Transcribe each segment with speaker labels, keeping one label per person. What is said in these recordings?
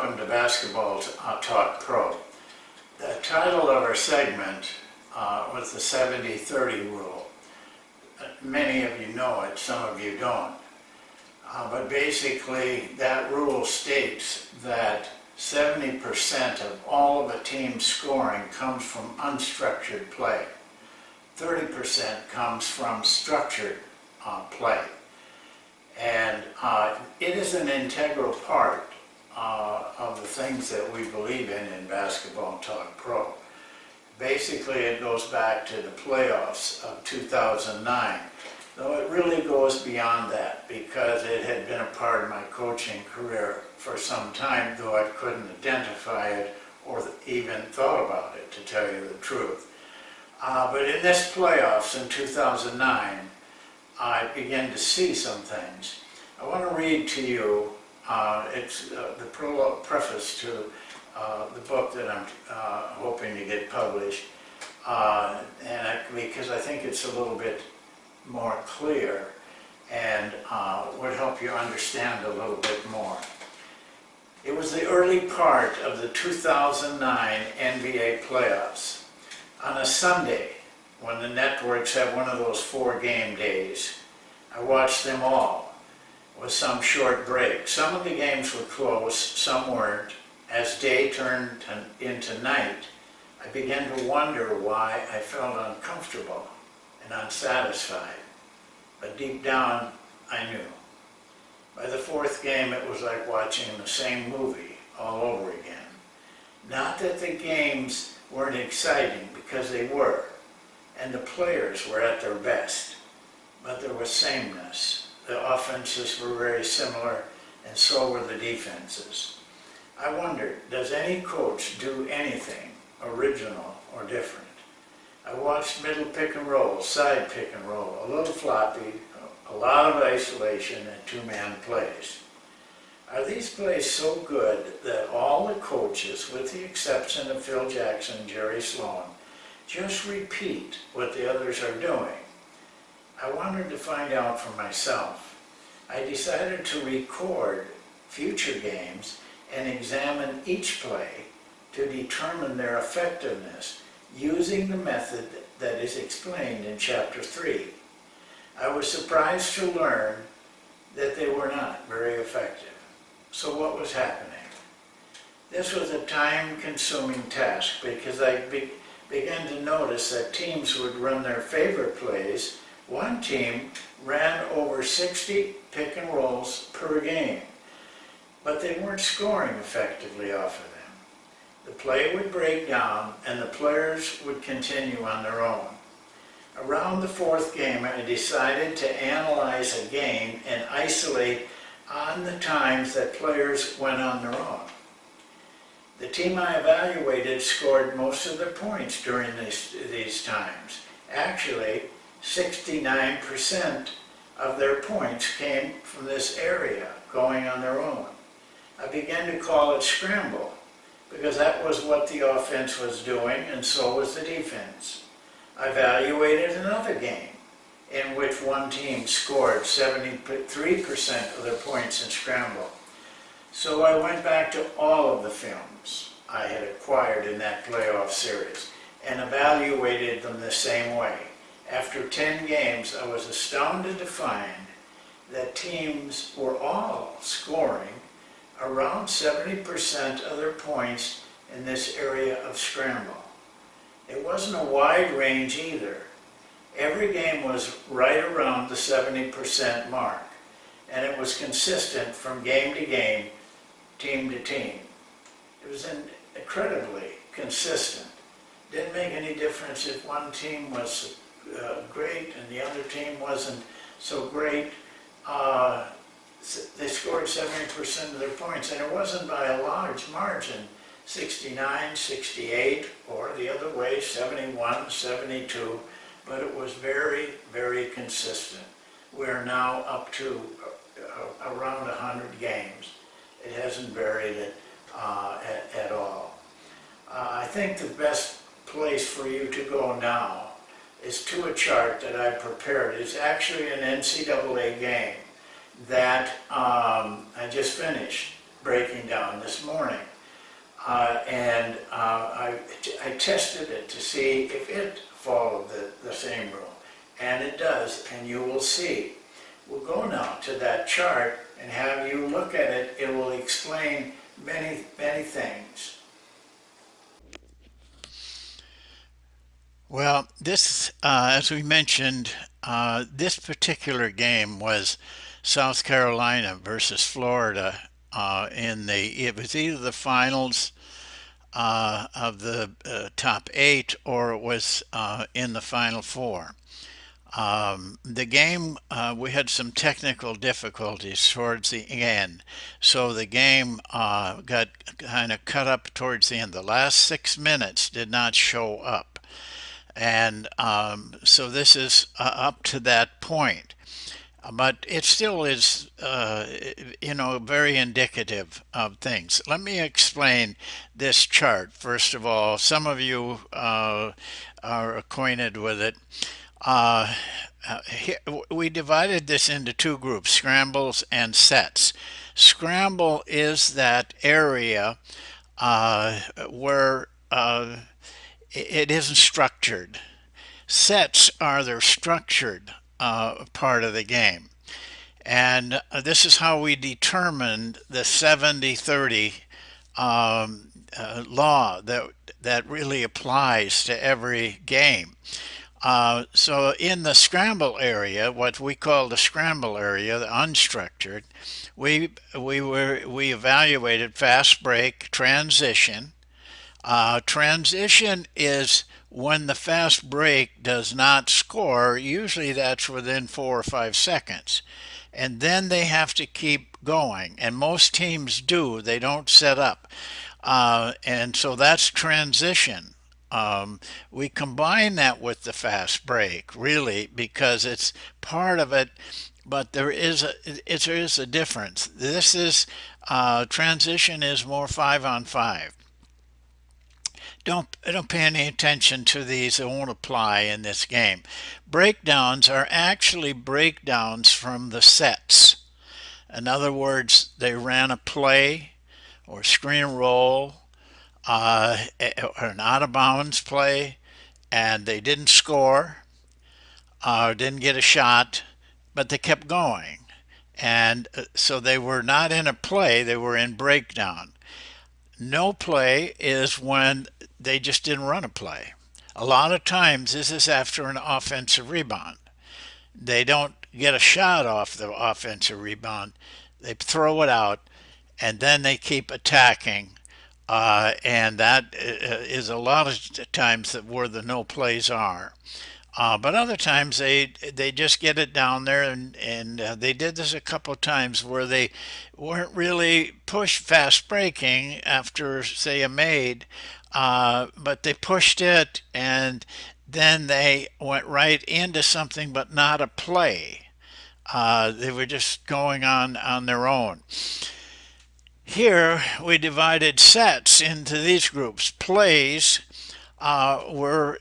Speaker 1: welcome to Basketball Talk Pro. The title of our segment was the 70-30 rule. Many of you know it, some of you don't. But basically that rule states that 70% of all of a team's scoring comes from unstructured play. 30% comes from structured play. And it is an integral part of the things that we believe in Basketball Talk Pro. Basically, it goes back to the playoffs of 2009, though it really goes beyond that because it had been a part of my coaching career for some time, though I couldn't identify it or even thought about it, to tell you the truth. But in this playoffs in 2009, I began to see some things. I want to read to you, it's the preface to the book that I'm hoping to get published, because I think it's a little bit more clear and would help you understand a little bit more. It was the early part of the 2009 NBA playoffs. On a Sunday, when the networks have one of those 4-game days, I watched them all with some short break. Some of the games were close, some weren't. As day turned into night, I began to wonder why I felt uncomfortable and unsatisfied. But deep down, I knew. By the 4th game, it was like watching the same movie all over again. Not that the games weren't exciting, because they were, and the players were at their best, but there was sameness. The offenses were very similar, and so were the defenses. I wondered, does any coach do anything original or different? I watched middle pick and roll, side pick and roll, a little floppy, a lot of isolation, and 2-man plays. Are these plays so good that all the coaches, with the exception of Phil Jackson and Jerry Sloan, just repeat what the others are doing? I wanted to find out for myself. I decided to record future games and examine each play to determine their effectiveness using the method that is explained in Chapter 3. I was surprised to learn that they were not very effective. So what was happening? This was a time-consuming task because I began to notice that teams would run their favorite plays. One team ran over 60 pick and rolls per game, but they weren't scoring effectively off of them. The play would break down and the players would continue on their own. Around the 4th game, I decided to analyze a game and isolate on the times that players went on their own. The team I evaluated scored most of their points during these times. Actually, 69% of their points came from this area, going on their own. I began to call it scramble, because that was what the offense was doing, and so was the defense. I evaluated another game in which one team scored 73% of their points in scramble. So I went back to all of the films I had acquired in that playoff series and evaluated them the same way. After 10 games, I was astounded to find that teams were all scoring around 70% of their points in this area of scramble. It wasn't a wide range either. Every game was right around the 70% mark, and it was consistent from game to game, team to team. It was incredibly consistent. Didn't make any difference if one team was great and the other team wasn't so great. They scored 70% of their points, and it wasn't by a large margin, 69, 68, or the other way, 71, 72, but it was very, very consistent. We're now up to around 100 games. It hasn't varied it at all. I think the best place for you to go now is to a chart that I prepared. It's actually an NCAA game that I just finished breaking down this morning. I tested it to see if it followed the same rule. And it does, and you will see. We'll go now to that chart and have you look at it. It will explain many, many things. Well, this, as we mentioned, this particular game was South Carolina versus Florida. It was either the finals of the top 8, or it was in the Final Four. The game, we had some technical difficulties towards the end, so the game got kind of cut up towards the end. The last 6 minutes did not show up, and so this is up to that point. But it still is, very indicative of things. Let me explain this chart. First of all, some of you are acquainted with it. Here, we divided this into 2 groups, scrambles and sets. Scramble is that area where it isn't structured. Sets are the structured part of the game. And this is how we determined the 70-30 law that really applies to every game. So in the scramble area, what we call the scramble area, the unstructured, we evaluated fast break, transition. Transition is when the fast break does not score. Usually that's within 4 or 5 seconds. And then they have to keep going. And most teams do. They don't set up. And so that's transition. We combine that with the fast break, really, because it's part of it, but there is a difference. This is transition is more 5-on-5. Don't pay any attention to these. It won't apply in this game. Breakdowns are actually breakdowns from the sets. In other words, they ran a play or screen roll or an out of bounds play, and they didn't score or didn't get a shot, but they kept going. And so they were not in a play, they were in breakdown. No play is when they just didn't run a play. A lot of times this is after an offensive rebound. They don't get a shot off the offensive rebound. They throw it out, and then they keep attacking. And that is a lot of times where the no plays are. But other times they just get it down there, and they did this a couple of times where they weren't really pushed fast breaking after, say, a made, but they pushed it, and then they went right into something but not a play. They were just going on their own. Here we divided sets into these groups. Plays were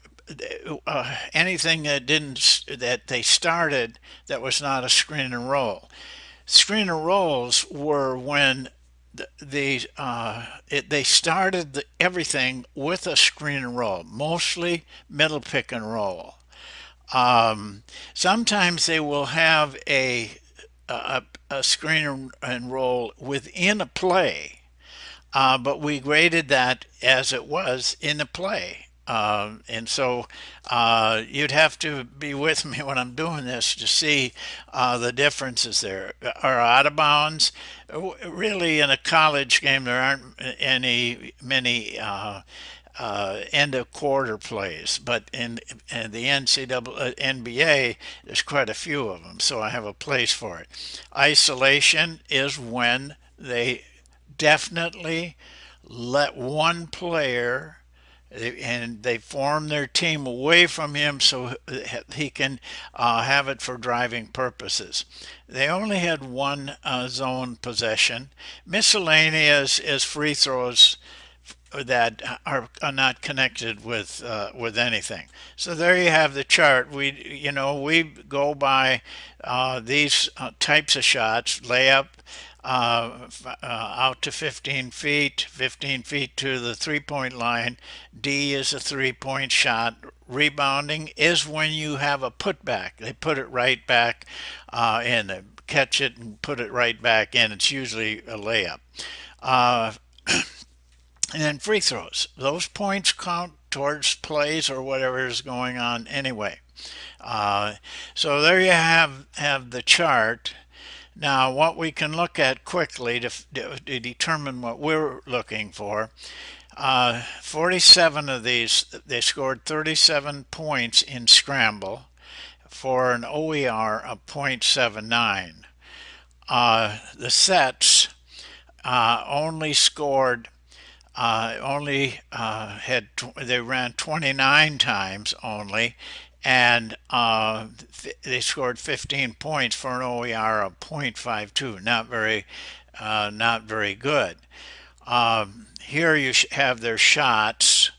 Speaker 1: anything that they started that was not a screen and roll. Screen and rolls were when they started everything with a screen and roll, mostly middle pick and roll. Sometimes they will have a screen and roll within a play, but we graded that as it was in a play. And so you'd have to be with me when I'm doing this to see the differences there. Are out of bounds. Really, in a college game, there aren't many end of quarter plays, but in the NBA, there's quite a few of them, so I have a place for it. Isolation is when they definitely let one player, and they form their team away from him so he can have it for driving purposes. They only had one zone possession. Miscellaneous is free throws that are not connected with anything. So there you have the chart. We go by these types of shots: layup, out to 15 feet, 15 feet to the 3-point line. D is a 3-point shot. Rebounding is when you have a putback. They put it right back in. They catch it and put it right back in. It's usually a layup. Uh, and then free throws. Those points count towards plays or whatever is going on anyway. So there you have the chart. Now, what we can look at quickly to determine what we're looking for, 47 of these, they scored 37 points in scramble for an OER of 0.79. The sets only scored they ran 29 times only, and they scored 15 points for an OER of 0.52. Not very good. Here you have their shots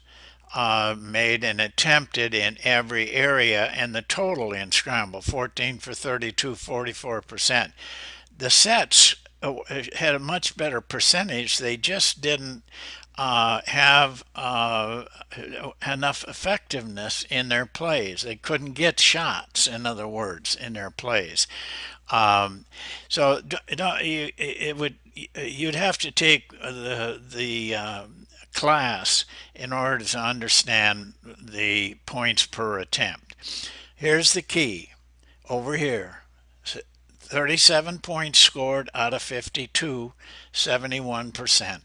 Speaker 1: made and attempted in every area, and the total in scramble: 14 for 32, 44%. The sets had a much better percentage. They just didn't have enough effectiveness in their plays. They couldn't get shots, in other words, in their plays. So you'd have to take the class in order to understand the points per attempt. Here's the key over here: 37 points scored out of 52, 71%.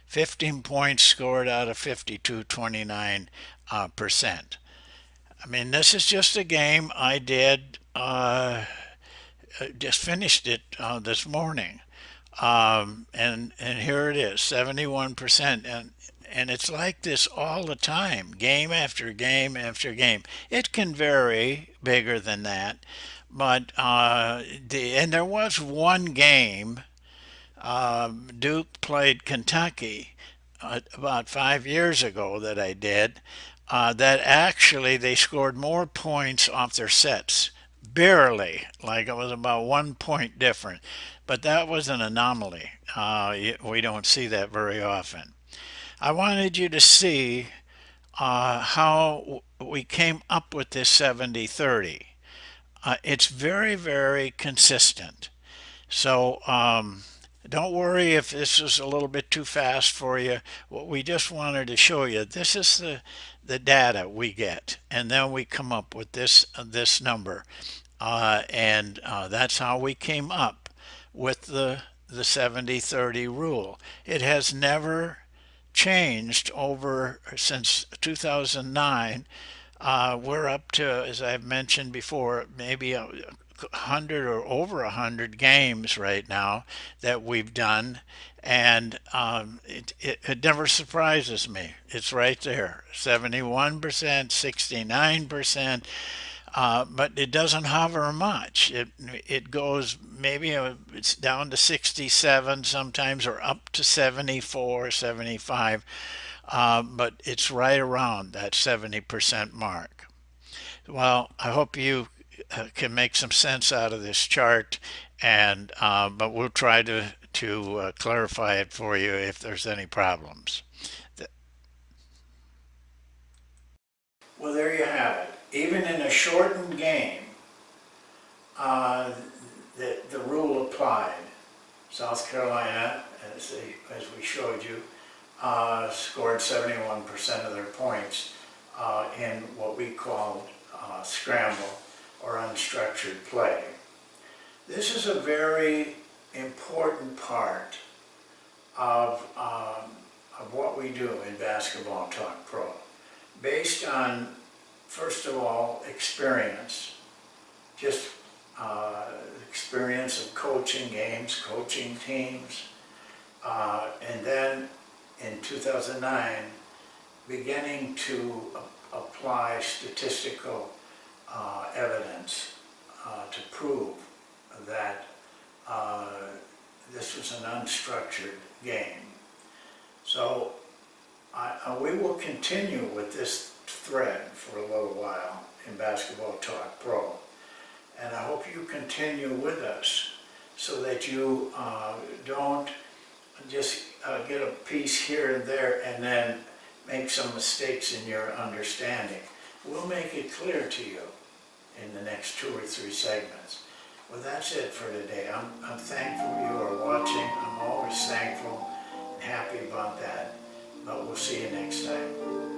Speaker 1: 15 points scored out of 52, 29%. I mean, this is just a game I did, just finished it this morning. And here it is, 71%. And it's like this all the time, game after game after game. It can vary bigger than that, but and there was one game. Duke played Kentucky about 5 years ago that I did. That actually they scored more points off their sets, barely, like it was about 1 point different. But that was an anomaly. We don't see that very often. I wanted you to see how we came up with this 70-30. It's very, very consistent. So don't worry if this is a little bit too fast for you. What we just wanted to show you, this is the data we get, and then we come up with this number, and that's how we came up with the 70-30 rule. It has never changed over since 2009. We're up to, as I've mentioned before, maybe 100 or over 100 games right now that we've done, and it never surprises me. It's right there, 71%, 69%. But it doesn't hover much. It goes maybe it's down to 67 sometimes, or up to 74, 75, but it's right around that 70% mark. Well, I hope you can make some sense out of this chart, and but we'll try to clarify it for you if there's any problems. Well, there you have it. Even in a shortened game, the rule applied. South Carolina, as we showed you, scored 71% of their points in what we called scramble or unstructured play. This is a very important part of what we do in Basketball Talk Pro, based on, first of all, experience, just experience of coaching games, coaching teams, and then in 2009, beginning to apply statistical evidence to prove that this was an unstructured game. So We will continue with this thread for a little while in Basketball Talk Pro. And I hope you continue with us so that you don't just get a piece here and there and then make some mistakes in your understanding. We'll make it clear to you in the next 2 or 3 segments. Well, that's it for today. I'm thankful you are watching. I'm always thankful and happy about that. But we'll see you next time.